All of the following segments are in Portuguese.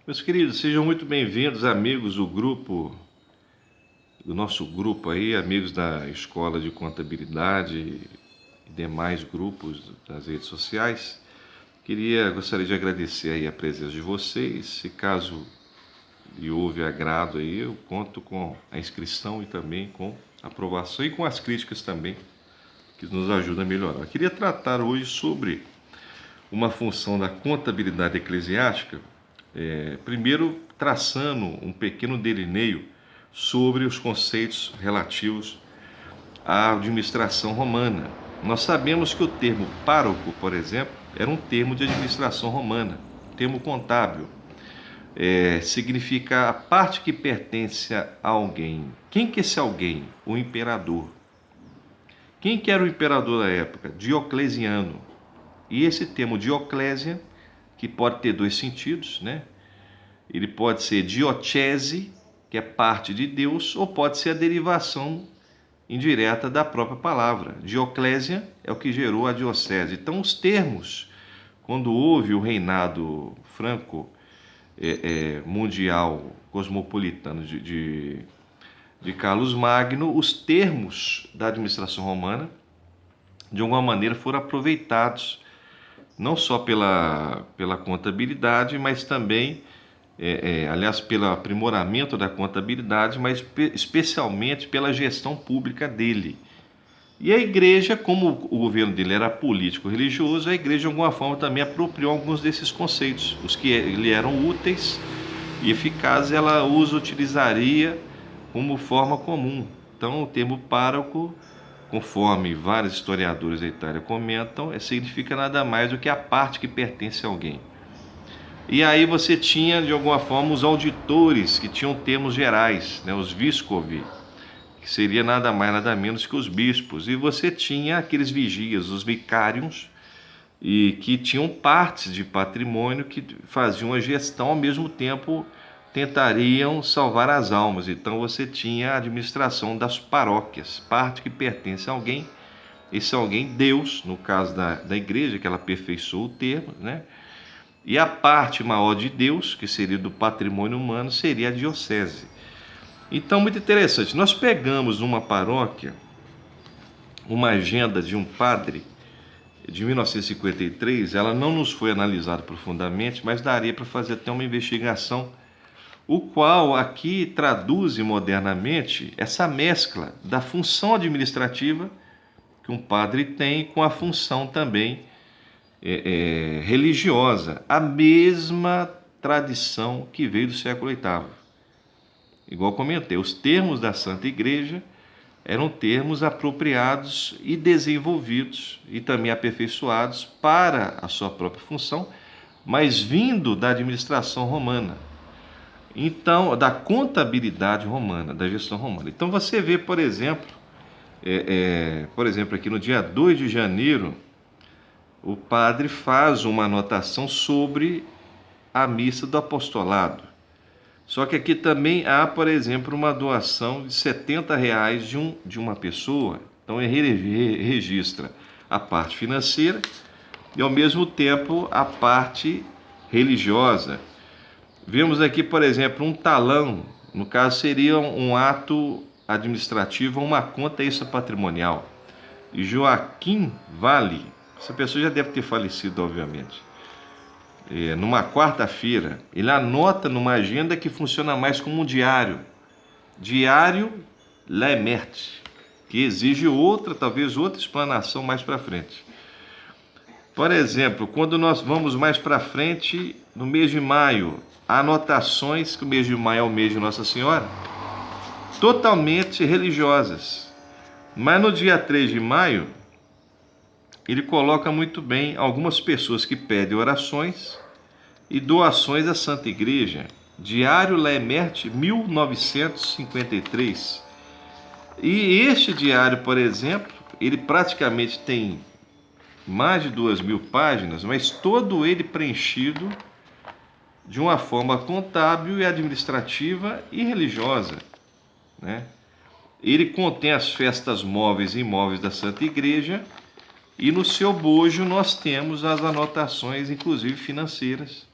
Meus queridos, sejam muito bem-vindos, amigos do nosso grupo aí, amigos da Escola de Contabilidade e demais grupos das redes sociais. Gostaria de agradecer aí a presença de vocês. Se caso lhe houve agrado aí, eu conto com a inscrição e também com a aprovação e com as críticas também, que nos ajudam a melhorar. Eu queria tratar hoje sobre uma função da contabilidade eclesiástica, primeiro traçando um pequeno delineio sobre os conceitos relativos à administração romana. Nós sabemos que o termo pároco, por exemplo, era um termo de administração romana, um termo contábil. Significa a parte que pertence a alguém. Quem que é esse alguém? O imperador. Quem que era o imperador da época? Diocleciano. E esse termo Dioclésia, que pode ter dois sentidos, né? Ele pode ser diocese, que é parte de Deus, ou pode ser a derivação indireta da própria palavra. Dioclésia é o que gerou a diocese. Então, os termos, quando houve o reinado franco mundial cosmopolitano de Carlos Magno, os termos da administração romana, de alguma maneira, foram aproveitados não só pela contabilidade, mas também, aliás, pelo aprimoramento da contabilidade, mas especialmente pela gestão pública dele. E a igreja, como o governo dele era político-religioso, a igreja de alguma forma também apropriou alguns desses conceitos, os que lhe eram úteis e eficazes, ela os utilizaria como forma comum. Então, o termo pároco, conforme vários historiadores da Itália comentam, significa nada mais do que a parte que pertence a alguém. E aí você tinha, de alguma forma, os auditores, que tinham termos gerais, né, os vescovi, que seria nada mais nada menos que os bispos. E você tinha aqueles vigias, os vicários, e que tinham partes de patrimônio que faziam a gestão, ao mesmo tempo tentariam salvar as almas. Então você tinha a administração das paróquias, parte que pertence a alguém. Esse alguém, Deus, no caso da igreja, que ela aperfeiçoou o termo, né? E a parte maior de Deus, que seria do patrimônio humano, seria a diocese. Então, muito interessante. Nós pegamos numa paróquia uma agenda de um padre de 1953, ela não nos foi analisada profundamente, mas daria para fazer até uma investigação, o qual aqui traduz modernamente essa mescla da função administrativa que um padre tem com a função também religiosa, a mesma tradição que veio do século VIII. Igual comentei, os termos da Santa Igreja eram termos apropriados e desenvolvidos e também aperfeiçoados para a sua própria função, mas vindo da administração romana. Então, da contabilidade romana, da gestão romana. Então você vê, por exemplo, aqui no dia 2 de janeiro, o padre faz uma anotação sobre a missa do apostolado. Só que aqui também há, por exemplo, uma doação de R$ 70 de uma pessoa. Então ele registra a parte financeira e, ao mesmo tempo, a parte religiosa. Vemos aqui, por exemplo, um talão. No caso, seria um ato administrativo, uma conta extra-patrimonial. E Joaquim Vale, essa pessoa já deve ter falecido, obviamente. Numa quarta-feira, ele anota numa agenda que funciona mais como um diário. Diário Lemert, que exige talvez outra explanação mais para frente. Por exemplo, quando nós vamos mais para frente, no mês de maio, há anotações, que o mês de maio é o mês de Nossa Senhora, totalmente religiosas. Mas no dia 3 de maio, ele coloca muito bem algumas pessoas que pedem orações e doações à Santa Igreja. Diário Lemert, 1953. E este diário, por exemplo, ele praticamente tem mais de 2.000 páginas, mas todo ele preenchido de uma forma contábil e administrativa e religiosa, né? Ele contém as festas móveis e imóveis da Santa Igreja, e no seu bojo nós temos as anotações, inclusive financeiras,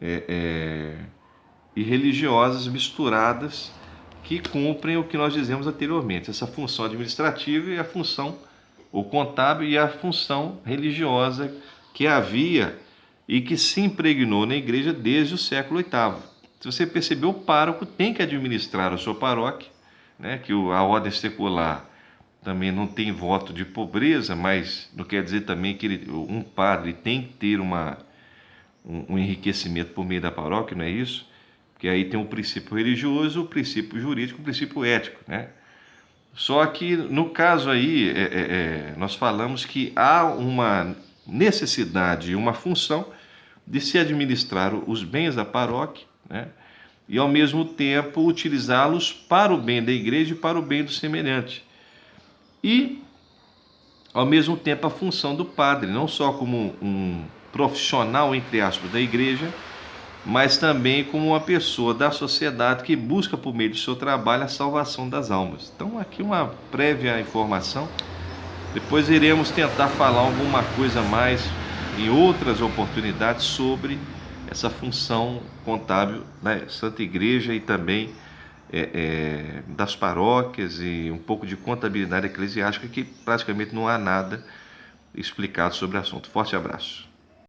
e religiosas misturadas que cumprem o que nós dizemos anteriormente, essa função administrativa e a função, o contábil e a função religiosa que havia e que se impregnou na igreja desde o século VIII. Se você percebeu, o pároco tem que administrar a sua paróquia, né, que a ordem secular também não tem voto de pobreza, mas não quer dizer também que um padre tem que ter um enriquecimento por meio da paróquia, não é isso? Porque aí tem o princípio religioso, o princípio jurídico, o princípio ético, né? Só que no caso aí, nós falamos que há uma necessidade e uma função de se administrar os bens da paróquia, né? E ao mesmo tempo utilizá-los para o bem da igreja e para o bem do semelhante. E ao mesmo tempo a função do padre, não só como um profissional, entre aspas, da igreja, mas também como uma pessoa da sociedade que busca por meio do seu trabalho a salvação das almas. Então aqui uma prévia informação, depois iremos tentar falar alguma coisa mais em outras oportunidades sobre essa função contábil da Santa Igreja e também das paróquias e um pouco de contabilidade eclesiástica, que praticamente não há nada explicado sobre o assunto. Forte abraço.